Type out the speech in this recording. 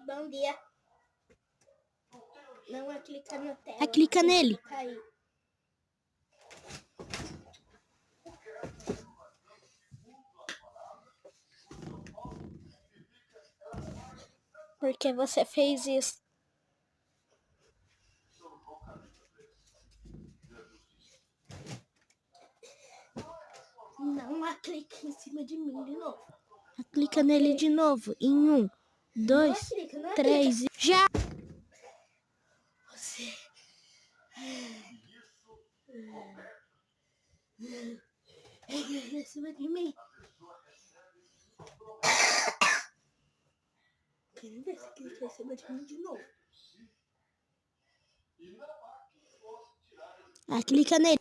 Bom dia. Não é clicar na tela. É clicar nele. Tá aí. Por que você fez isso? Não clica em cima de mim de novo. Clica nele de novo. Em 1, 2, 3 e... Já! Você... Clica em cima de mim. Quero ver se clica em cima de mim de novo. Clica nele.